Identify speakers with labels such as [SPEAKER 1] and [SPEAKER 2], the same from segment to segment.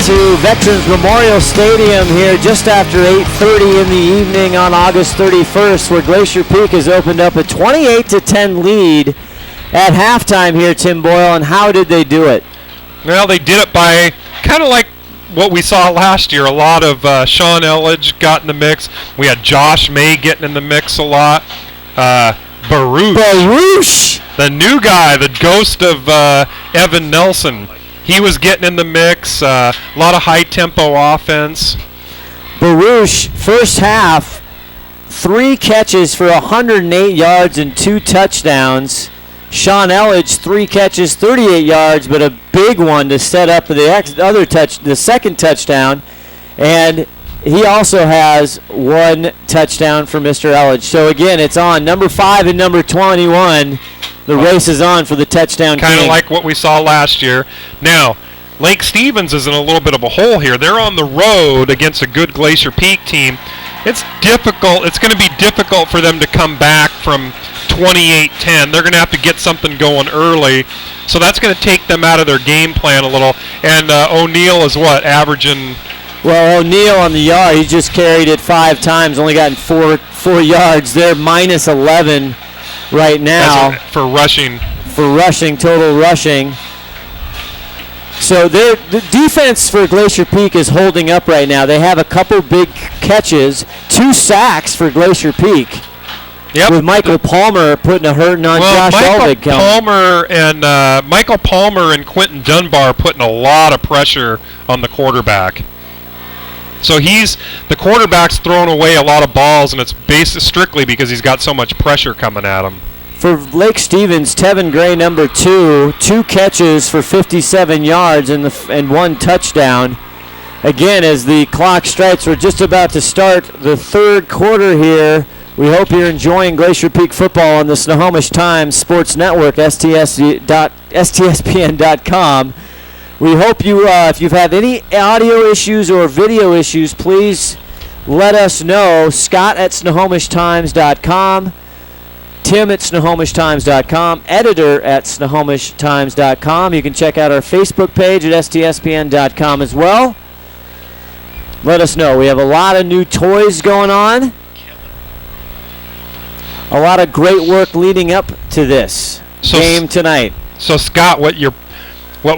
[SPEAKER 1] to Veterans Memorial Stadium here just after 8:30 in the evening on August 31st, where Glacier Peak has opened up a 28-10 lead at halftime here, Tim Boyle. And how did they do it?
[SPEAKER 2] Well, they did it by kind of like what we saw last year. A lot of Sean Elledge got in the mix. We had Josh May getting in the mix a lot. Baruch, the new guy, the ghost of Evan Nelson. He was getting in the mix. A lot of high-tempo offense.
[SPEAKER 1] Baruch, first half, 3 catches for 108 yards and 2 touchdowns. Sean Elledge, 3 catches, 38 yards, but a big one to set up the second touchdown. And he also has 1 touchdown for Mr. Elledge. So, again, it's on. Number 5 and number 21. The race is on for the touchdown.
[SPEAKER 2] Kind of like what we saw last year. Now, Lake Stevens is in a little bit of a hole here. They're on the road against a good Glacier Peak team. It's difficult. It's going to be difficult for them to come back from 28-10. They're going to have to get something going early. So that's going to take them out of their game plan a little. And O'Neill is what, averaging?
[SPEAKER 1] Well, O'Neill on the yard, he just carried it 5 times, only gotten 4 yards. They're minus 11 right now.
[SPEAKER 2] For rushing.
[SPEAKER 1] For rushing, total rushing. So the defense for Glacier Peak is holding up right now. They have a couple big catches, 2 sacks for Glacier Peak.
[SPEAKER 2] Yep.
[SPEAKER 1] With Michael Palmer putting a hurting on Josh Elvig.
[SPEAKER 2] Michael Palmer and Quentin Dunbar putting a lot of pressure on the quarterback. So the quarterback's throwing away a lot of balls, and it's strictly because he's got so much pressure coming at him.
[SPEAKER 1] For Lake Stevens, Tevin Gray, number 2 catches for 57 yards and 1 touchdown. Again, as the clock strikes, we're just about to start the third quarter here. We hope you're enjoying Glacier Peak football on the Snohomish Times Sports Network, STSPN.com. We hope you, if you've had any audio issues or video issues, please let us know. Scott at SnohomishTimes.com, Tim at SnohomishTimes.com, editor at SnohomishTimes.com. You can check out our Facebook page at STSPN.com as well. Let us know. We have a lot of new toys going on. A lot of great work leading up to this game tonight.
[SPEAKER 2] So, Scott, what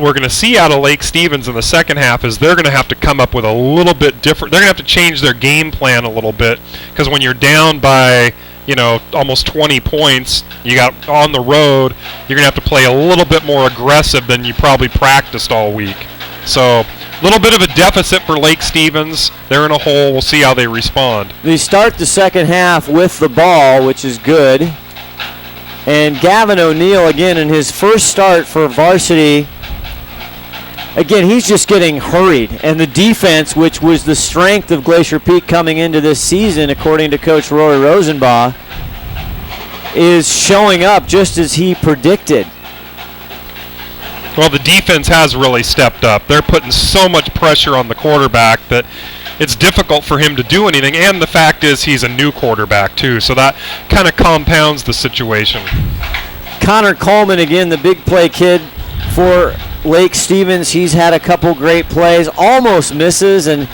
[SPEAKER 2] we're going to see out of Lake Stevens in the second half is they're going to have to come up with a little bit different. They're going to have to change their game plan a little bit, because when you're down by, almost 20 points, you got on the road, you're going to have to play a little bit more aggressive than you probably practiced all week. So, a little bit of a deficit for Lake Stevens. They're in a hole. We'll see how they respond.
[SPEAKER 1] They start the second half with the ball, which is good. And Gavin O'Neill, again, in his first start for varsity, again, he's just getting hurried. And the defense, which was the strength of Glacier Peak coming into this season, according to Coach Rory Rosenbaugh, is showing up just as he predicted.
[SPEAKER 2] Well, the defense has really stepped up. They're putting so much pressure on the quarterback that it's difficult for him to do anything. And the fact is he's a new quarterback, too. So that kind of compounds the situation.
[SPEAKER 1] Connor Coleman, again, the big play kid for Lake Stevens. He's had a couple great plays, almost misses. And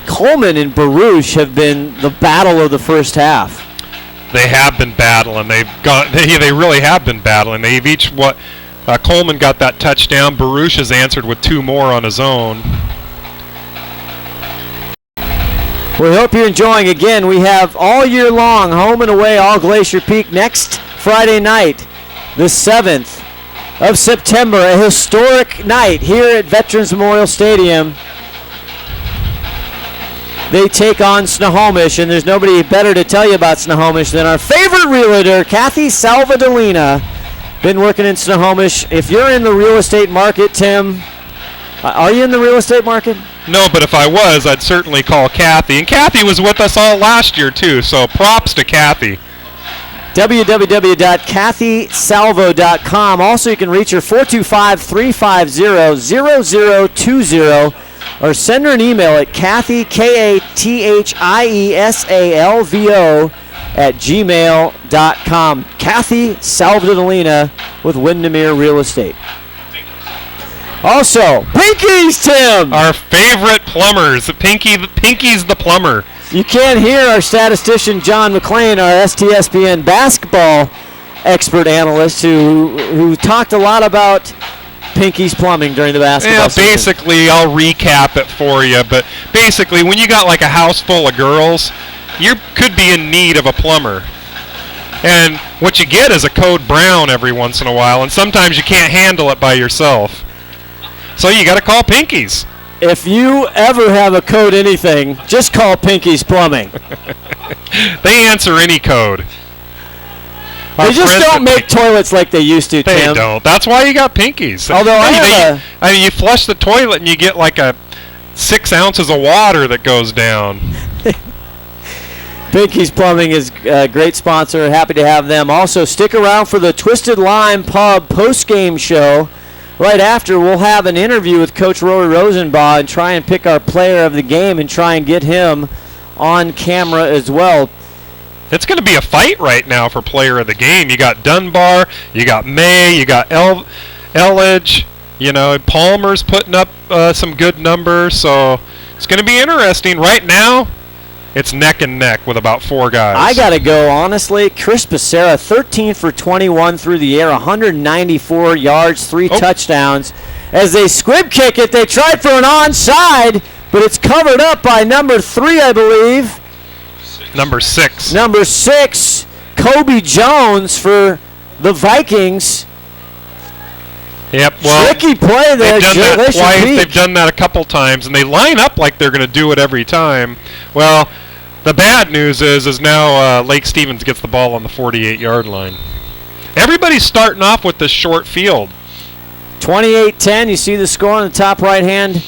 [SPEAKER 1] Coleman and Baruch have been the battle of the first half.
[SPEAKER 2] They have been battling. They really have been battling. They've each Coleman got that touchdown. Baruch has answered with 2 more on his own.
[SPEAKER 1] We hope you're enjoying. Again, we have all year long, home and away, all Glacier Peak. Next Friday night, the 7th of September, a historic night here at Veterans Memorial Stadium. They take on Snohomish, and there's nobody better to tell you about Snohomish than our favorite realtor, Kathy Salvadolina. Been working in Snohomish. If you're in the real estate market, Tim, are you in the real estate market?
[SPEAKER 2] No, but if I was, I'd certainly call Kathy. And Kathy was with us all last year, too, so props to Kathy.
[SPEAKER 1] www.kathysalvo.com. Also, you can reach her 425-350-0020 or send her an email at Kathy, KATHIESALVO, @gmail.com. Kathy Salvadolina with Windermere Real Estate. Also, Pinky's, Tim.
[SPEAKER 2] Our favorite plumbers. Pinky's the plumber.
[SPEAKER 1] You can't hear our statistician, John McClain, our STSBN basketball expert analyst, who talked a lot about Pinky's Plumbing during the basketball season.
[SPEAKER 2] Basically, I'll recap it for you. But basically, when you got like a house full of girls, you could be in need of a plumber. And what you get is a code brown every once in a while, and sometimes you can't handle it by yourself. So you got to call Pinky's.
[SPEAKER 1] If you ever have a code anything, just call Pinky's Plumbing.
[SPEAKER 2] They answer any code.
[SPEAKER 1] They just don't make toilets like they used to, Tim.
[SPEAKER 2] They don't. That's why you got Pinky's.
[SPEAKER 1] Although
[SPEAKER 2] I mean, you flush the toilet and you get like 6 ounces of water that goes down.
[SPEAKER 1] Pinky's Plumbing is a great sponsor. Happy to have them. Also, stick around for the Twisted Lime Pub post-game show. Right after, we'll have an interview with Coach Rory Rosenbaugh and try and pick our player of the game and try and get him on camera as well.
[SPEAKER 2] It's going to be a fight right now for player of the game. You got Dunbar, you got May, you got Elledge. You know, Palmer's putting up some good numbers, so it's going to be interesting. Right now, it's neck and neck with about 4 guys.
[SPEAKER 1] I got to go, honestly. Chris Becerra, 13 for 21 through the air, 194 yards, 3 touchdowns. As they squib kick it, they tried for an onside, but it's covered up by number 3, I believe.
[SPEAKER 2] Number 6.
[SPEAKER 1] Number 6, Kobe Jones for the Vikings.
[SPEAKER 2] Yep, well,
[SPEAKER 1] tricky play there.
[SPEAKER 2] They've done that twice. They've done that a couple times, and they line up like they're going to do it every time. Well, the bad news is now Lake Stevens gets the ball on the 48-yard line. Everybody's starting off with this short field.
[SPEAKER 1] 28-10. You see the score on the top right-hand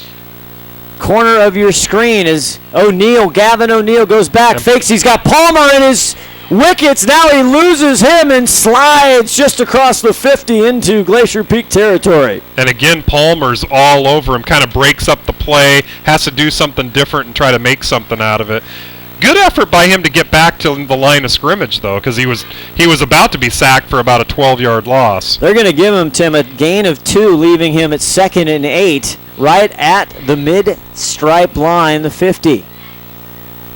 [SPEAKER 1] corner of your screen as Gavin O'Neill goes back, fakes. He's got Palmer in his wickets. Now he loses him and slides just across the 50 into Glacier Peak territory.
[SPEAKER 2] And again, Palmer's all over him, kind of breaks up the play, has to do something different and try to make something out of it. Good effort by him to get back to the line of scrimmage, though, because he was about to be sacked for about a 12-yard loss.
[SPEAKER 1] They're going to give him, Tim, a gain of 2, leaving him at 2nd and 8, right at the mid-stripe line, the 50.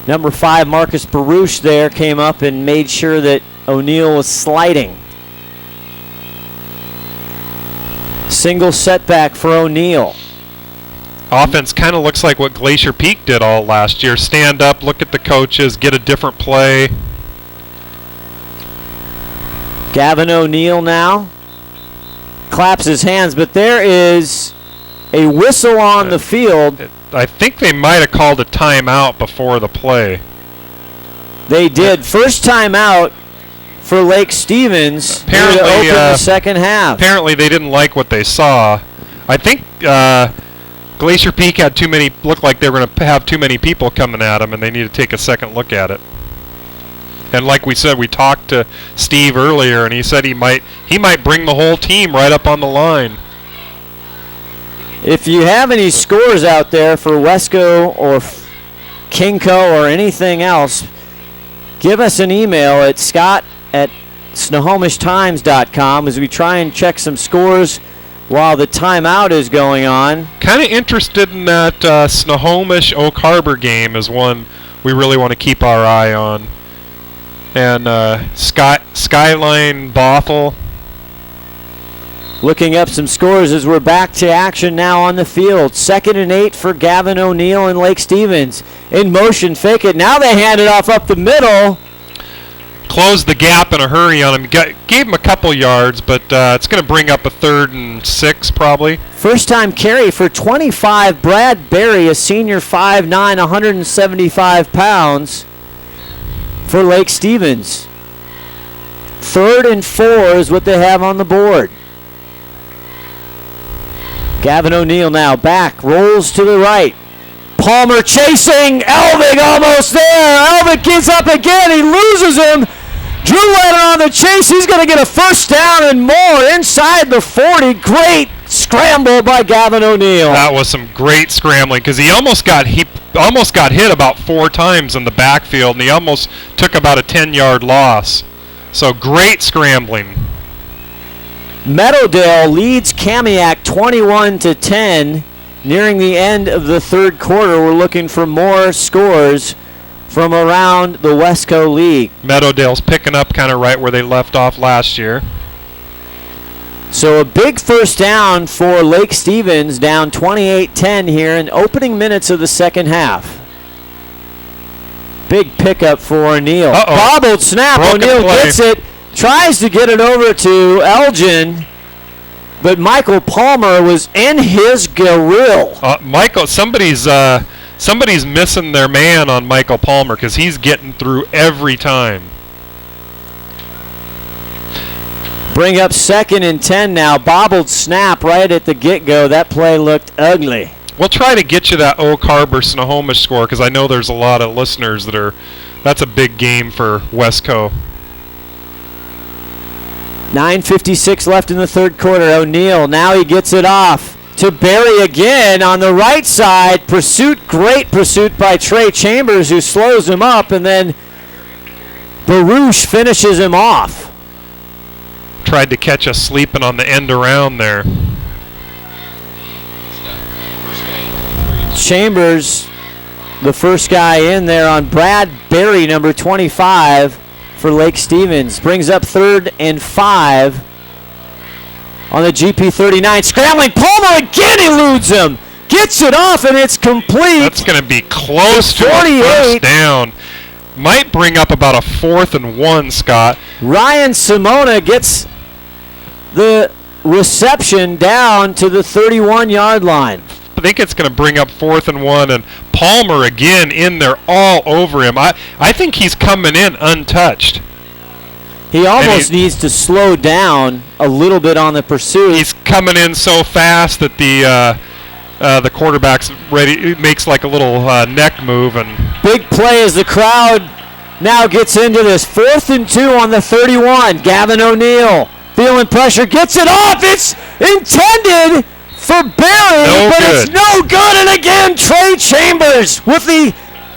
[SPEAKER 1] Number 5, Marcus Baruch there came up and made sure that O'Neill was sliding. Single setback for O'Neill.
[SPEAKER 2] Offense kind of looks like what Glacier Peak did all last year. Stand up, look at the coaches, get a different play.
[SPEAKER 1] Gavin O'Neill now claps his hands, but there is a whistle on the field.
[SPEAKER 2] I think they might have called a timeout before the play.
[SPEAKER 1] They did. First timeout for Lake Stevens.
[SPEAKER 2] Apparently,
[SPEAKER 1] to open the second half.
[SPEAKER 2] Apparently, they didn't like what they saw. I think Glacier Peak had looked like they were going to have too many people coming at them, and they need to take a second look at it. And like we said, we talked to Steve earlier, and he said he might bring the whole team right up on the line.
[SPEAKER 1] If you have any scores out there for Wesco or Kingco or anything else, give us an email at scott@snohomishtimes.com as we try and check some scores while the timeout is going on.
[SPEAKER 2] Kind of interested in that Snohomish-Oak Harbor game is one we really want to keep our eye on. And Skyline Bothell.
[SPEAKER 1] Looking up some scores as we're back to action now on the field. 2nd and 8 for Gavin O'Neill and Lake Stevens. In motion, fake it. Now they hand it off up the middle.
[SPEAKER 2] Closed the gap in a hurry on him. Gave him a couple yards, but it's going to bring up a 3rd and 6 probably.
[SPEAKER 1] First time carry for 25. Brad Berry, a senior 5'9", 175 pounds for Lake Stevens. 3rd and 4 is what they have on the board. Gavin O'Neill now back, rolls to the right. Palmer chasing, Elvig almost there. Elvig gets up again, he loses him. Drew Leonard on the chase, he's going to get a first down and more inside the 40. Great scramble by Gavin O'Neill.
[SPEAKER 2] That was some great scrambling because he almost got hit about 4 times in the backfield, and he almost took about a 10-yard loss. So great scrambling.
[SPEAKER 1] Meadowdale leads Kamiak 21-10. Nearing the end of the third quarter, we're looking for more scores from around the Wesco League.
[SPEAKER 2] Meadowdale's picking up kind of right where they left off last year.
[SPEAKER 1] So a big first down for Lake Stevens, down 28-10 here in opening minutes of the second half. Big pickup for O'Neal. Bobbled snap. O'Neal gets it, tries to get it over to Elgin, but Michael Palmer was in his grill.
[SPEAKER 2] Somebody's missing their man on Michael Palmer because he's getting through every time.
[SPEAKER 1] Bring up 2nd and 10 now. Bobbled snap right at the get-go. That play looked ugly.
[SPEAKER 2] We'll try to get you that Oak Harbor Snohomish score because I know there's a lot of listeners that's a big game for Wesco.
[SPEAKER 1] 9:56 left in the third quarter. O'Neal, now he gets it off to Barry again on the right side. Great pursuit by Trey Chambers, who slows him up, and then Baruch finishes him off.
[SPEAKER 2] Tried to catch us sleeping on the end around there.
[SPEAKER 1] Chambers, the first guy in there on Brad Barry, number 25 for Lake Stevens. Brings up 3rd and 5 on the GP39. Scrambling, Palmer again eludes him. Gets it off, and it's complete.
[SPEAKER 2] That's going to be close to a first down. Might bring up about a 4th and 1, Scott.
[SPEAKER 1] Ryan Simona gets the reception down to the 31-yard line.
[SPEAKER 2] I think it's going to bring up 4th and 1, and Palmer again in there all over him. I think he's coming in untouched.
[SPEAKER 1] He almost needs to slow down a little bit on the pursuit.
[SPEAKER 2] He's coming in so fast that the quarterback's ready. It makes like a little neck move. And
[SPEAKER 1] big play as the crowd now gets into this. 4th and 2 on the 31. Gavin O'Neal feeling pressure, gets it off. It's intended for Barry, it's no good. And again, Trey Chambers with the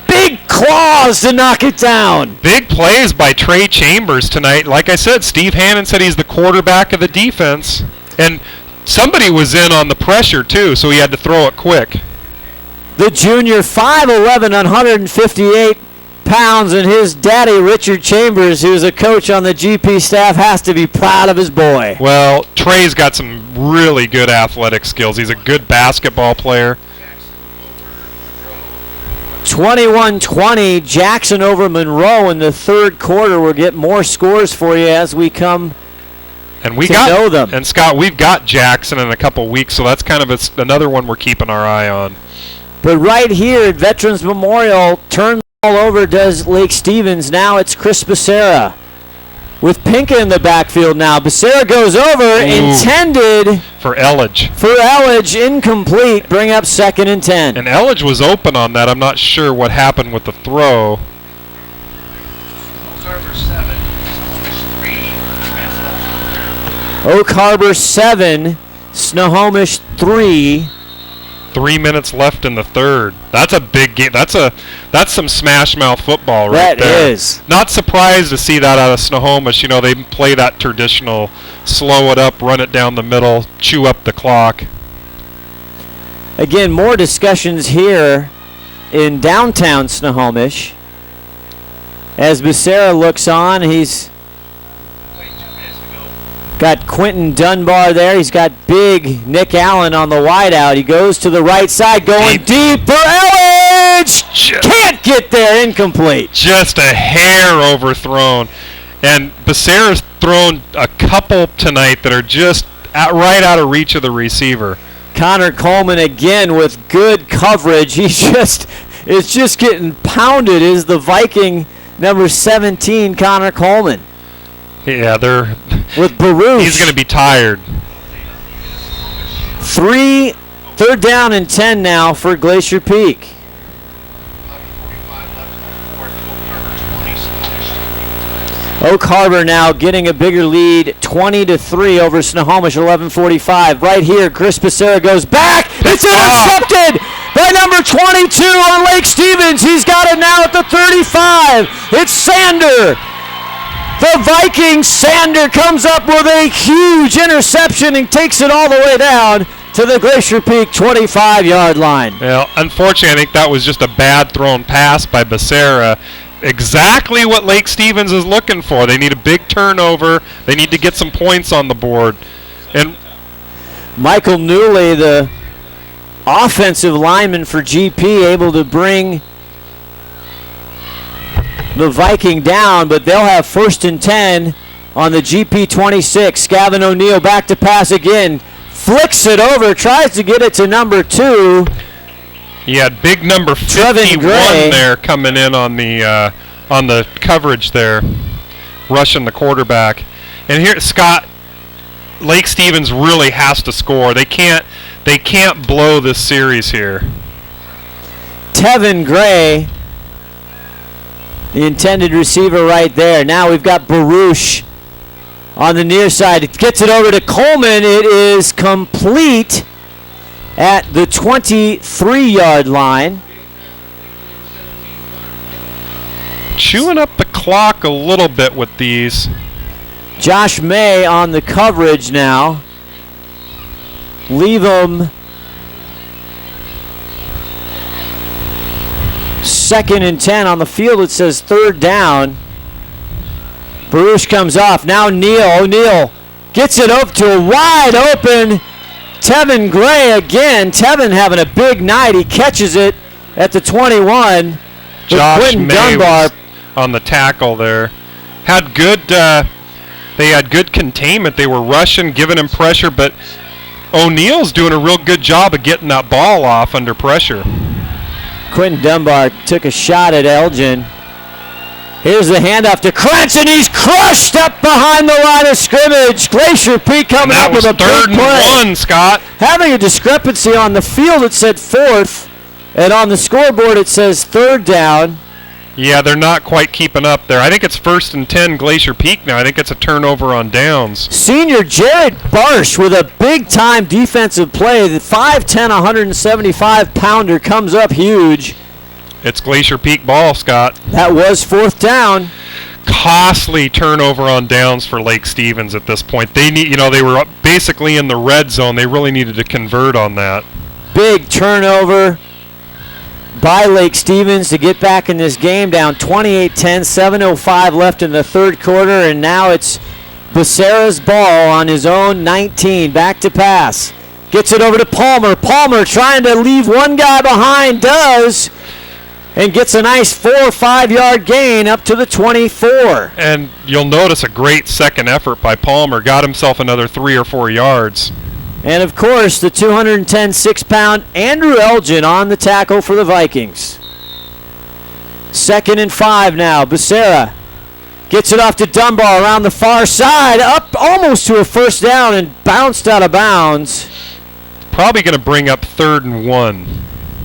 [SPEAKER 1] big claws to knock it down.
[SPEAKER 2] Big plays by Trey Chambers tonight. Like I said, Steve Hannon said he's the quarterback of the defense. And somebody was in on the pressure, too, so he had to throw it quick.
[SPEAKER 1] The junior, 5'11", 158 pounds, and his daddy, Richard Chambers, who's a coach on the GP staff, has to be proud of his boy.
[SPEAKER 2] Well, Trey's got some really good athletic skills. He's a good basketball player.
[SPEAKER 1] 21-20, Jackson over Monroe in the third quarter. We'll get more scores for you as we come to know them.
[SPEAKER 2] And, Scott, we've got Jackson in a couple weeks, so that's kind of another one we're keeping our eye on.
[SPEAKER 1] But right here at Veterans Memorial, turn all over does Lake Stevens. Now it's Chris Becerra with Pinka in the backfield now. Becerra goes over, intended
[SPEAKER 2] for Elledge.
[SPEAKER 1] Incomplete. Bring up 2nd and 10.
[SPEAKER 2] And Elledge was open on that. I'm not sure what happened with the throw.
[SPEAKER 1] Oak Harbor 7, Snohomish 3.
[SPEAKER 2] 3 minutes left in the third. That's a big game. That's some smash mouth football right there.
[SPEAKER 1] That is.
[SPEAKER 2] Not surprised to see that out of Snohomish. You know, they play that traditional slow it up, run it down the middle, chew up the clock.
[SPEAKER 1] Again, more discussions here in downtown Snohomish. As Becerra looks on, he's got Quentin Dunbar there. He's got big Nick Allen on the wideout. He goes to the right side, going deep for Elledge. Can't get there, incomplete.
[SPEAKER 2] Just a hair overthrown. And Becerra's thrown a couple tonight that are just right out of reach of the receiver.
[SPEAKER 1] Connor Coleman again with good coverage. Is just getting pounded is the Viking number 17, Connor Coleman.
[SPEAKER 2] Yeah,
[SPEAKER 1] with Baruch.
[SPEAKER 2] He's going to be tired.
[SPEAKER 1] 3rd down and 10 now for Glacier Peak. Oak Harbor now getting a bigger lead, 20-3 over Snohomish, 11:45. Right here, Chris Becerra goes back. It's intercepted by number 22 on Lake Stevens. He's got it now at the 35. It's Sander. The Vikings, Sander comes up with a huge interception and takes it all the way down to the Glacier Peak 25-yard line.
[SPEAKER 2] Well, unfortunately, I think that was just a bad thrown pass by Becerra. Exactly what Lake Stevens is looking for. They need a big turnover. They need to get some points on the board. And
[SPEAKER 1] Michael Newley, the offensive lineman for GP, able to bring the Viking down, but they'll have 1st and 10 on the GP 26. Gavin O'Neill back to pass again. Flicks it over, tries to get it to number 2.
[SPEAKER 2] He had big number 51 there coming in on the coverage there, rushing the quarterback. And here, Scott, Lake Stevens really has to score. They can't blow this series here.
[SPEAKER 1] Tevin Gray, the intended receiver right there. Now we've got Baruch on the near side. It gets it over to Coleman. It is complete at the 23-yard line.
[SPEAKER 2] Chewing up the clock a little bit with these.
[SPEAKER 1] Josh May on the coverage now. Leave them 2nd and 10 on the field. It says 3rd down. Baruch comes off. Now O'Neill gets it up to a wide open Tevin Gray again. Tevin having a big night. He catches it at the 21.
[SPEAKER 2] Josh May was on the tackle there. Had good. They had good containment. They were rushing, giving him pressure, but O'Neill's doing a real good job of getting that ball off under pressure.
[SPEAKER 1] Quentin Dunbar took a shot at Elgin. Here's the handoff to Krentz, and he's crushed up behind the line of scrimmage. Glacier Peak coming up with a big play.
[SPEAKER 2] That was 3rd and 1, Scott.
[SPEAKER 1] Having a discrepancy on the field, it said 4th, and on the scoreboard it says 3rd down.
[SPEAKER 2] Yeah, they're not quite keeping up there. I think it's 1st and 10 Glacier Peak now. I think it's a turnover on downs.
[SPEAKER 1] Senior Jared Barsh with a big-time defensive play. The 5'10", 175-pounder comes up huge.
[SPEAKER 2] It's Glacier Peak ball, Scott.
[SPEAKER 1] That was 4th down.
[SPEAKER 2] Costly turnover on downs for Lake Stevens at this point. They need, they were basically in the red zone. They really needed to convert on that.
[SPEAKER 1] Big turnover by Lake Stevens to get back in this game, down 28-10, 7:05 left in the 3rd quarter, and now it's Becerra's ball on his own 19. Back to pass. Gets it over to Palmer. Palmer trying to leave one guy behind, does, and gets a nice 4 or 5 yard gain up to the 24.
[SPEAKER 2] And you'll notice a great second effort by Palmer. Got himself another 3 or 4 yards.
[SPEAKER 1] And, of course, the 210 Andrew Elgin on the tackle for the Vikings. 2nd and 5 now. Becerra gets it off to Dunbar around the far side, up almost to a 1st down and bounced out of bounds.
[SPEAKER 2] Probably going to bring up 3rd and 1.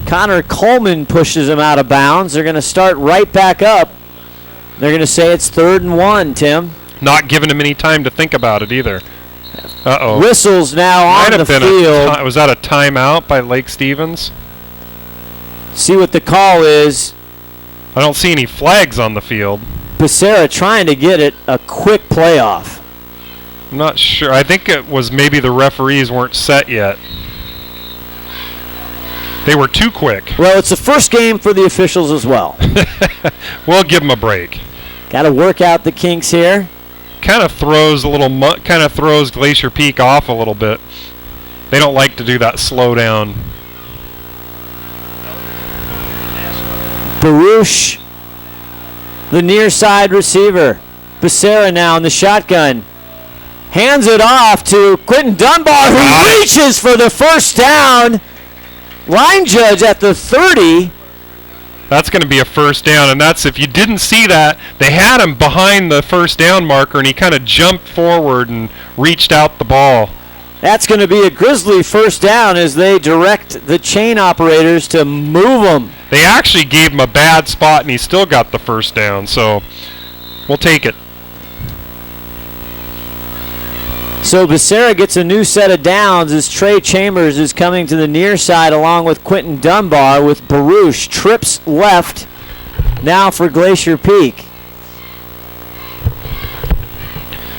[SPEAKER 1] Connor Coleman pushes him out of bounds. They're going to start right back up. They're going to say it's 3rd and 1, Tim.
[SPEAKER 2] Not giving him any time to think about it either. Uh-oh.
[SPEAKER 1] Whistles now on the field.
[SPEAKER 2] Was that a timeout by Lake Stevens?
[SPEAKER 1] See what the call is.
[SPEAKER 2] I don't see any flags on the field.
[SPEAKER 1] Becerra trying to get it a quick playoff.
[SPEAKER 2] I'm not sure. I think it was maybe the referees weren't set yet. They were too quick.
[SPEAKER 1] Well, it's the first game for the officials as well.
[SPEAKER 2] We'll give them a break.
[SPEAKER 1] Got to work out the kinks here.
[SPEAKER 2] Kind of throws Glacier Peak off a little bit. They don't like to do that slow down.
[SPEAKER 1] Baruch, the near side receiver. Becerra now in the shotgun. Hands it off to Quentin Dunbar, who reaches for the 1st down. Line judge at the 30.
[SPEAKER 2] That's going to be a 1st down, and that's, if you didn't see that, they had him behind the 1st down marker, and he kind of jumped forward and reached out the ball.
[SPEAKER 1] That's going to be a Grizzly 1st down as they direct the chain operators to move him.
[SPEAKER 2] They actually gave him a bad spot, and he still got the 1st down, so we'll take it.
[SPEAKER 1] So Becerra gets a new set of downs as Trey Chambers is coming to the near side along with Quentin Dunbar, with Baruch trips left now for Glacier Peak.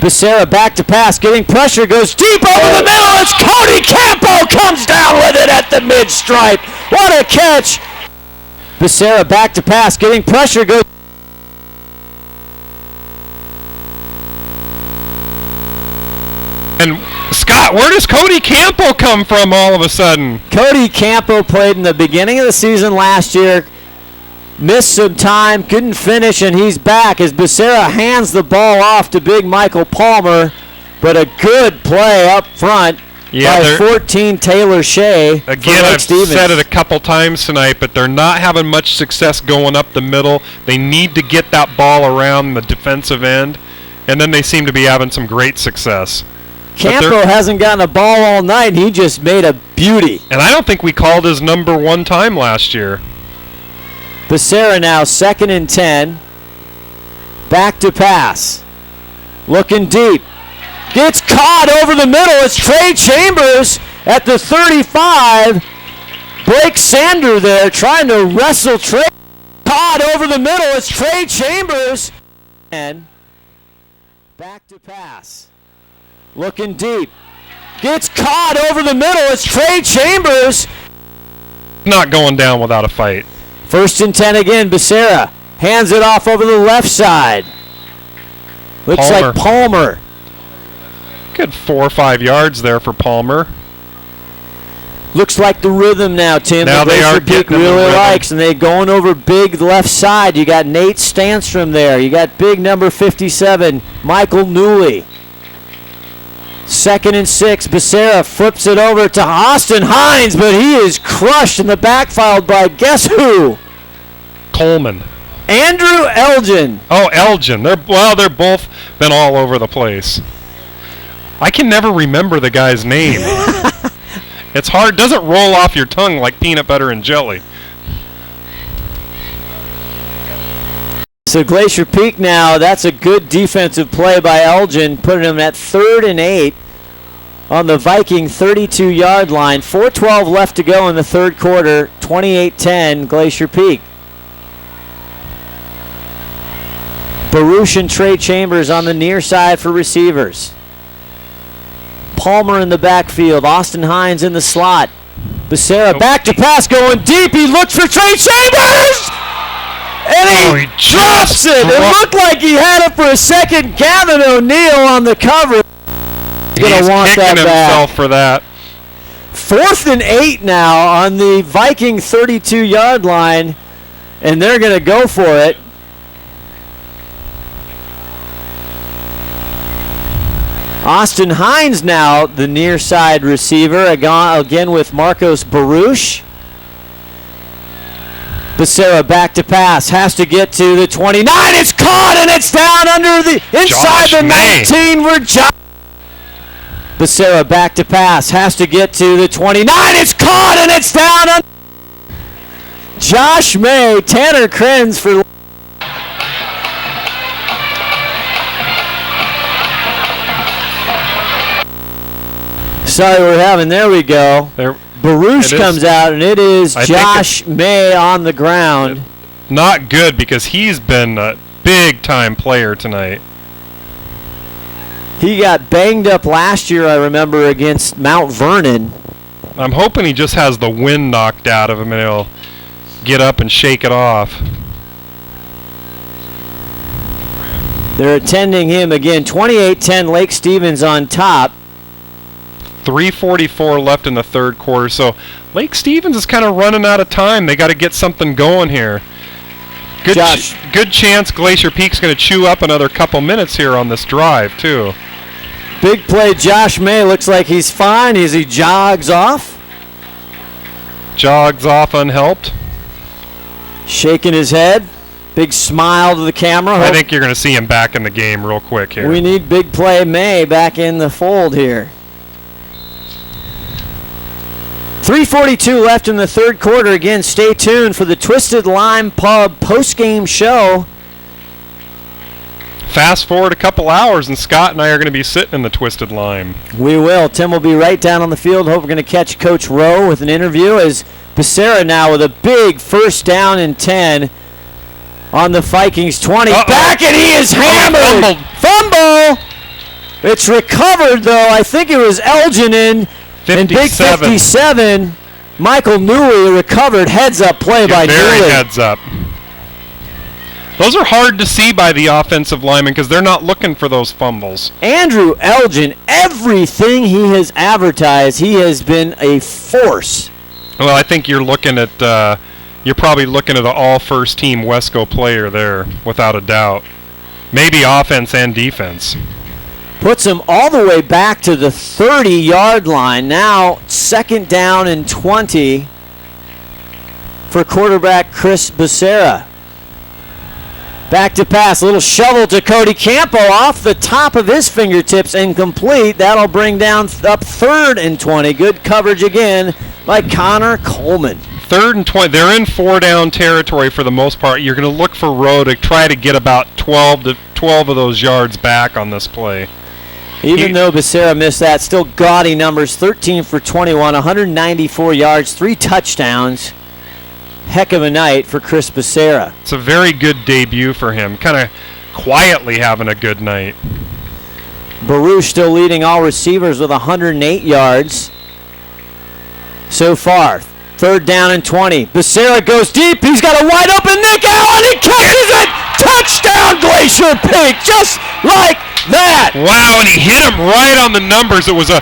[SPEAKER 1] Becerra back to pass, getting pressure, goes deep over the middle. It's Cody Campo comes down with it at the mid-stripe. What a catch. Becerra back to pass, getting pressure, goes.
[SPEAKER 2] And Scott, where does Cody Campo come from all of a sudden?
[SPEAKER 1] Cody Campo played in the beginning of the season last year, missed some time, couldn't finish, and he's back as Becerra hands the ball off to big Michael Palmer, but a good play up front by 14 Taylor Shea.
[SPEAKER 2] Again, I've said it a couple times tonight, but they're not having much success going up the middle. They need to get that ball around the defensive end, and then they seem to be having some great success.
[SPEAKER 1] Campo hasn't gotten a ball all night. He just made a beauty.
[SPEAKER 2] And I don't think we called his number one time last year.
[SPEAKER 1] Becerra now 2nd and 10. Back to pass. Looking deep. Gets caught over the middle. It's Trey Chambers at the 35. Blake Sander there trying to wrestle Trey. Caught over the middle. It's Trey Chambers. And back to pass. Looking deep. Gets caught over the middle. It's Trey Chambers.
[SPEAKER 2] Not going down without a fight.
[SPEAKER 1] 1st and 10 again. Becerra hands it off over the left side. Looks like Palmer.
[SPEAKER 2] Good 4 or 5 yards there for Palmer.
[SPEAKER 1] Looks like the rhythm now, Tim.
[SPEAKER 2] Now they are getting
[SPEAKER 1] really likes, and they're going over big left side. You got Nate Stanstrom there. You got big number 57, Michael Newley. 2nd and 6. Becerra flips it over to Austin Hines, but he is crushed in the backfield by guess who?
[SPEAKER 2] Coleman.
[SPEAKER 1] Andrew Elgin.
[SPEAKER 2] Oh, Elgin. They're both been all over the place. I can never remember the guy's name. It's hard. It doesn't roll off your tongue like peanut butter and jelly.
[SPEAKER 1] So Glacier Peak now, that's a good defensive play by Elgin, putting him at 3rd and 8 on the Viking 32-yard line. 4:12 left to go in the third quarter, 28-10 Glacier Peak. Baruch and Trey Chambers on the near side for receivers. Palmer in the backfield, Austin Hines in the slot. Becerra back to pass, going deep. He looked for Trey Chambers! And he drops it. It looked like he had it for a second. Gavin O'Neill on the cover. He's going to want that back.
[SPEAKER 2] Himself for that.
[SPEAKER 1] 4th and 8 now on the Viking 32-yard line, and they're going to go for it. Austin Hines now the near side receiver, again with Marcos Baruch. Becerra back to pass, has to get to the 29. It's caught and it's down under the inside the 19. We're Becerra back to pass, has to get to the 29. It's caught and it's down under Josh May. Tanner Krenz for. Sorry, we're having. There we go. Baruch comes out, and it is Josh May on the ground.
[SPEAKER 2] Not good because he's been a big-time player tonight.
[SPEAKER 1] He got banged up last year, I remember, against Mount Vernon.
[SPEAKER 2] I'm hoping he just has the wind knocked out of him and he'll get up and shake it off.
[SPEAKER 1] They're attending him again. 28-10 Lake Stevens on top.
[SPEAKER 2] 3:44 left in the third quarter, so Lake Stevens is kind of running out of time. They got to get something going here. Good chance Glacier Peak's going to chew up another couple minutes here on this drive, too.
[SPEAKER 1] Big play, Josh May. Looks like he's fine as he jogs off.
[SPEAKER 2] Jogs off unhelped.
[SPEAKER 1] Shaking his head. Big smile to the camera.
[SPEAKER 2] I think you're going to see him back in the game real quick here.
[SPEAKER 1] We need big play May back in the fold here. 3:42 left in the third quarter. Again, stay tuned for the Twisted Lime Pub post-game show.
[SPEAKER 2] Fast forward a couple hours, and Scott and I are going to be sitting in the Twisted Lime.
[SPEAKER 1] We will. Tim will be right down on the field. Hope we're going to catch Coach Rowe with an interview as Becerra now with a big 1st down and 10 on the Vikings 20. Back, and he is hammered. Fumble. It's recovered, though. I think it was Elgin in big 57. Michael Newey recovered. Heads-up play by
[SPEAKER 2] very
[SPEAKER 1] Newey.
[SPEAKER 2] Heads up. Those are hard to see by the offensive linemen because they're not looking for those fumbles.
[SPEAKER 1] Andrew Elgin, everything he has advertised, he has been a force.
[SPEAKER 2] Well, I think you're looking at you're probably looking at an all-first-team Wesco player there, without a doubt. Maybe offense and defense.
[SPEAKER 1] Puts him all the way back to the 30-yard line. Now 2nd down and 20 for quarterback Chris Becerra. Back to pass. A little shovel to Cody Campo off the top of his fingertips. Incomplete. That'll bring down up 3rd and 20. Good coverage again by Connor Coleman.
[SPEAKER 2] 3rd and 20. They're in 4-down territory for the most part. You're going to look for Rowe to try to get about 12 of those yards back on this play.
[SPEAKER 1] Even though Becerra missed that, still gaudy numbers. 13 for 21, 194 yards, 3 touchdowns. Heck of a night for Chris Becerra.
[SPEAKER 2] It's a very good debut for him. Kind of quietly having a good night.
[SPEAKER 1] Baruch still leading all receivers with 108 yards so far. 3rd down and 20. Becerra goes deep. He's got a wide open Nick Allen. He catches it. Touchdown, Glacier Peak. Just like that.
[SPEAKER 2] Wow, and he hit him right on the numbers. It was a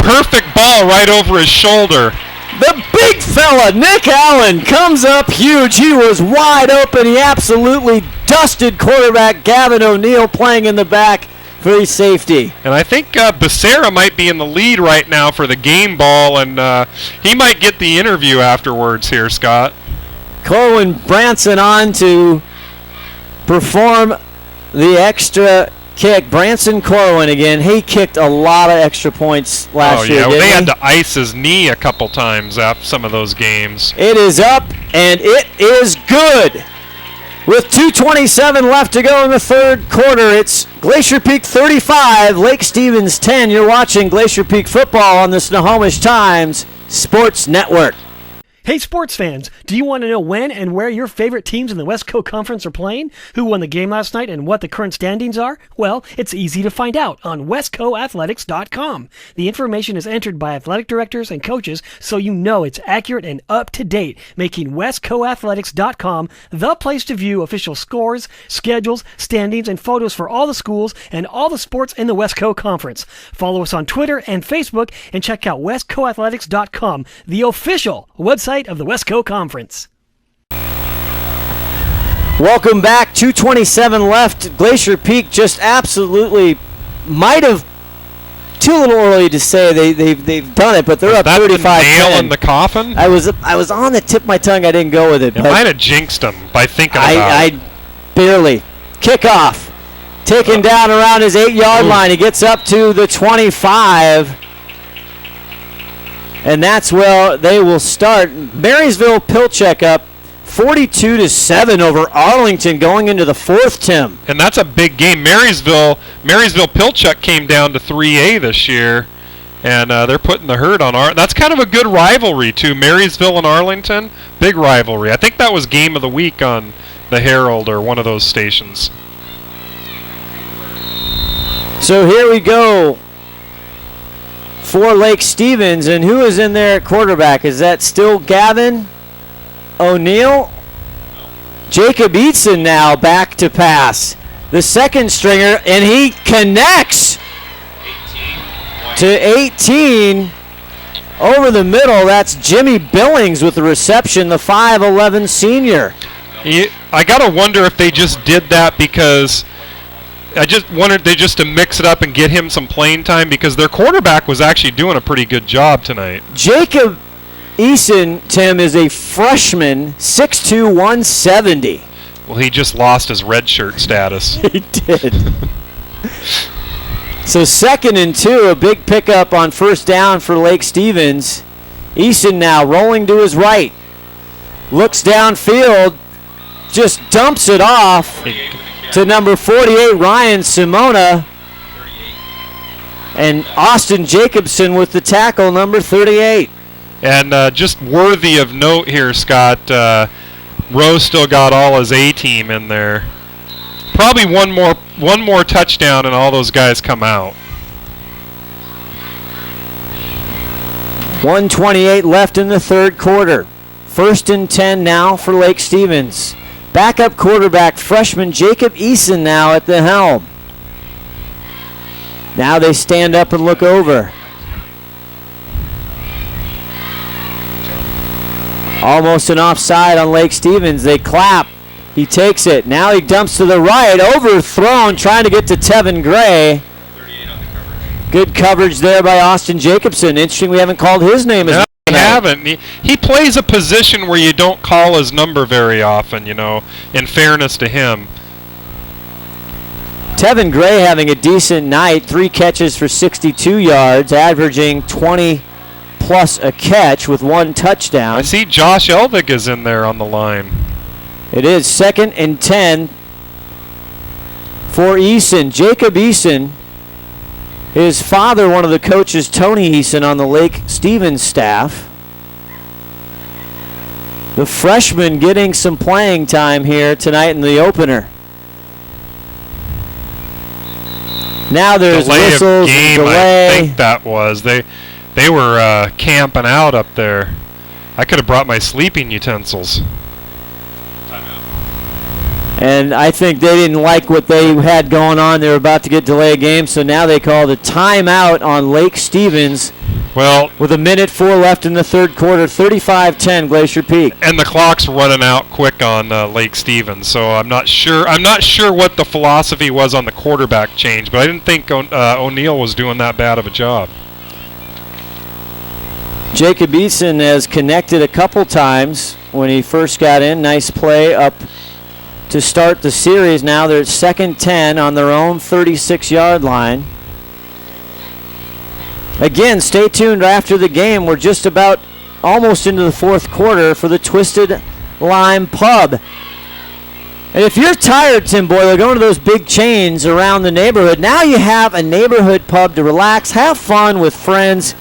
[SPEAKER 2] perfect ball right over his shoulder.
[SPEAKER 1] The big fella, Nick Allen, comes up huge. He was wide open. He absolutely dusted quarterback Gavin O'Neill playing in the back for his safety.
[SPEAKER 2] And I think Becerra might be in the lead right now for the game ball, and he might get the interview afterwards here, Scott.
[SPEAKER 1] Corwin Branson on to perform the extra kick. Branson Corwin again. He kicked a lot of extra points last year.
[SPEAKER 2] Well, they had to ice his knee a couple times after some of those games.
[SPEAKER 1] It is up, and it is good. With 2:27 left to go in the 3rd quarter, it's Glacier Peak 35, Lake Stevens 10. You're watching Glacier Peak football on the Snohomish Times Sports Network.
[SPEAKER 3] Hey sports fans, do you want to know when and where your favorite teams in the Westco Conference are playing? Who won the game last night and what the current standings are? Well, it's easy to find out on westcoathletics.com. The information is entered by athletic directors and coaches, so you know it's accurate and up to date, making westcoathletics.com the place to view official scores, schedules, standings, and photos for all the schools and all the sports in the Westco Conference. Follow us on Twitter and Facebook and check out westcoathletics.com, the official website of the Westco Conference.
[SPEAKER 1] Welcome back. 2:27 left. Glacier Peak just absolutely might have too little early to say they've done it, but they're up 35-10.
[SPEAKER 2] The nail in the coffin?
[SPEAKER 1] I was on the tip of my tongue. I didn't go with it.
[SPEAKER 2] It might have jinxed them by thinking about it.
[SPEAKER 1] I barely. Kickoff. Taken down around his 8-yard line. He gets up to the 25. And that's where they will start. Marysville Pilchuck up 42-7 over Arlington going into the 4th, Tim.
[SPEAKER 2] And that's a big game. Marysville Pilchuck came down to 3A this year, and they're putting the hurt on That's kind of a good rivalry, too. Marysville and Arlington, big rivalry. I think that was Game of the Week on the Herald or one of those stations.
[SPEAKER 1] So here we go for Lake Stevens, and who is in there at quarterback? Is that still Gavin O'Neill? Jacob Eatson now back to pass. The second stringer, and he connects to 18 over the middle. That's Jimmy Billings with the reception, the 5'11 senior.
[SPEAKER 2] I got to wonder if they just did that because I just wanted to mix it up and get him some playing time because their quarterback was actually doing a pretty good job tonight.
[SPEAKER 1] Jacob Eason, Tim, is a freshman, 6'2", 170.
[SPEAKER 2] Well, he just lost his redshirt status.
[SPEAKER 1] He did. So 2nd and 2, a big pickup on 1st down for Lake Stevens. Eason now rolling to his right. Looks downfield, just dumps it off to number 48, Ryan Simona. And Austin Jacobson with the tackle, number 38.
[SPEAKER 2] And just worthy of note here, Scott, Rose still got all his A-team in there. Probably one more touchdown and all those guys come out.
[SPEAKER 1] 1:28 left in the third quarter. 1st and 10 now for Lake Stevens. Backup quarterback freshman Jacob Eason now at the helm. Now they stand up and look over. Almost an offside on Lake Stevens. They clap. He takes it. Now he dumps to the right. Overthrown, trying to get to Tevin Gray. Good coverage there by Austin Jacobson. Interesting we haven't called his name as
[SPEAKER 2] we haven't. He plays a position where you don't call his number very often, you know, in fairness to him.
[SPEAKER 1] Tevin Gray having a decent night. 3 catches for 62 yards, averaging 20 plus a catch with 1 touchdown.
[SPEAKER 2] I see Josh Elvig is in there on the line.
[SPEAKER 1] It is 2nd and 10 for Eason. Jacob Eason, his father, one of the coaches, Tony Eason, on the Lake Stevens staff. The freshman getting some playing time here tonight in the opener. Now there's
[SPEAKER 2] delay
[SPEAKER 1] whistles
[SPEAKER 2] of game,
[SPEAKER 1] and delay.
[SPEAKER 2] I think that was. They were camping out up there. I could have brought my sleeping utensils.
[SPEAKER 1] And I think they didn't like what they had going on. They were about to get delay of game, so now they called a timeout on Lake Stevens.
[SPEAKER 2] Well,
[SPEAKER 1] with 1:04 left in the third quarter, 35-10 Glacier Peak.
[SPEAKER 2] And the clock's running out quick on Lake Stevens, so I'm not sure what the philosophy was on the quarterback change, but I didn't think O'Neill was doing that bad of a job.
[SPEAKER 1] Jacob Eason has connected a couple times when he first got in. Nice play up to start the series. Now they're at 2nd 10 on their own 36-yard line. Again, stay tuned after the game. We're just about almost into the fourth quarter for the Twisted Lime Pub. And if you're tired, Tim Boyle, going to those big chains around the neighborhood, now you have a neighborhood pub to relax, have fun with friends,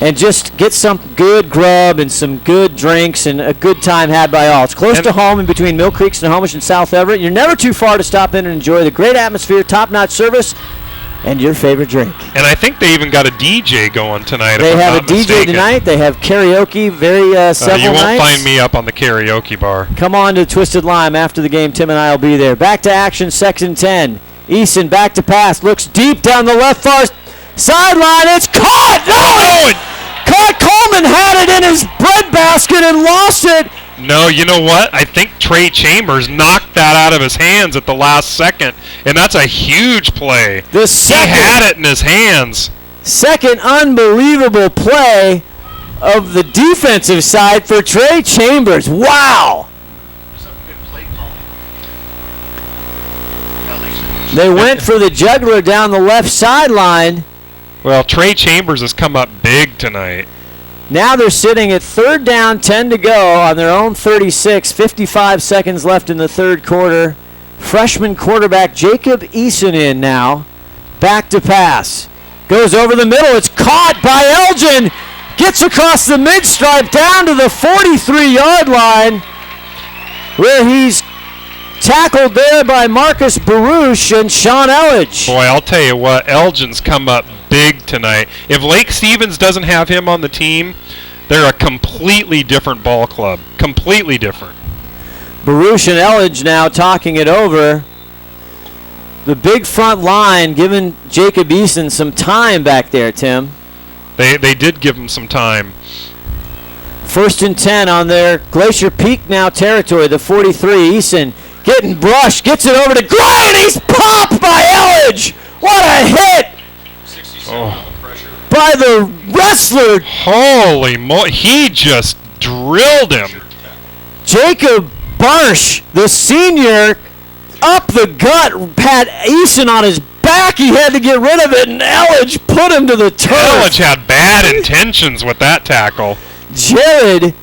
[SPEAKER 1] and just get some good grub and some good drinks and a good time had by all. It's close to home in between Mill Creek, Snohomish, and South Everett. You're never too far to stop in and enjoy the great atmosphere, top-notch service, and your favorite drink.
[SPEAKER 2] And I think they even got a DJ going tonight.
[SPEAKER 1] They have a DJ
[SPEAKER 2] mistaken.
[SPEAKER 1] tonight. They have karaoke several
[SPEAKER 2] you won't
[SPEAKER 1] nights.
[SPEAKER 2] find me up on the karaoke bar.
[SPEAKER 1] Come on to Twisted Lime after the game. Tim and I will be there. Back to action, 2nd and 10. Eason back to pass. Looks deep down the left far sideline. It's caught! No! Caught! Coleman had it in his breadbasket and lost it.
[SPEAKER 2] No, you know what? I think Trey Chambers knocked that out of his hands at the last second, and that's a huge play. He had it in his hands.
[SPEAKER 1] Second unbelievable play of the defensive side for Trey Chambers. Wow! They went for the juggler down the left sideline.
[SPEAKER 2] Well, Trey Chambers has come up big tonight.
[SPEAKER 1] Now they're sitting at 3rd down, 10 to go on their own 36. 55 seconds left in the third quarter. Freshman quarterback Jacob Eason in now. Back to pass. Goes over the middle. It's caught by Elgin. Gets across the mid-stripe down to the 43-yard line, where he's tackled there by Marcus Baruch and Sean Elledge.
[SPEAKER 2] Boy, I'll tell you what, Elgin's come up big tonight. If Lake Stevens doesn't have him on the team, they're a completely different ball club. Completely different.
[SPEAKER 1] Baruch and Elledge now talking it over. The big front line giving Jacob Eason some time back there, Tim.
[SPEAKER 2] They did give him some time.
[SPEAKER 1] 1st and 10 on their Glacier Peak now territory, the 43. Eason getting brushed, gets it over to Gray, and he's popped by Elledge. What a hit! By the wrestler.
[SPEAKER 2] Holy moly, he just drilled him.
[SPEAKER 1] Jacob Barsh, the senior, up the gut, had Eason on his back. He had to get rid of it, and Elledge put him to the turf.
[SPEAKER 2] Elledge had bad intentions with that tackle.
[SPEAKER 1] Jared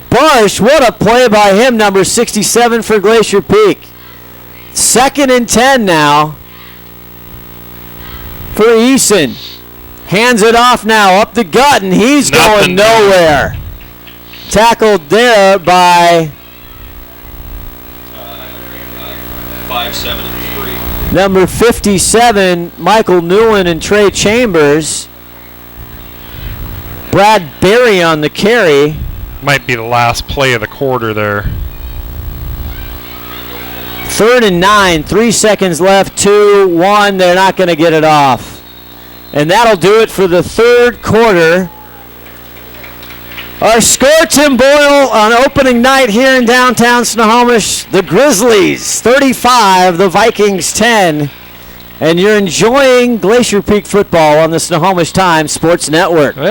[SPEAKER 1] Barsh, what a play by him, number 67 for Glacier Peak. 2nd and 10 now for Eason. Hands it off now, up the gut, and he's going nowhere. Tackled there by
[SPEAKER 4] 5, 7, and 3.
[SPEAKER 1] number 57, Michael Newland and Trey Chambers. Brad Berry on the carry.
[SPEAKER 2] Might be the last play of the quarter there.
[SPEAKER 1] 3rd and 9, 3 seconds left, 2-1. They're not going to get it off. And that'll do it for the third quarter. Our score, Tim Boyle, on opening night here in downtown Snohomish, the Grizzlies 35, the Vikings 10. And you're enjoying Glacier Peak football on the Snohomish Times Sports Network.
[SPEAKER 2] Well,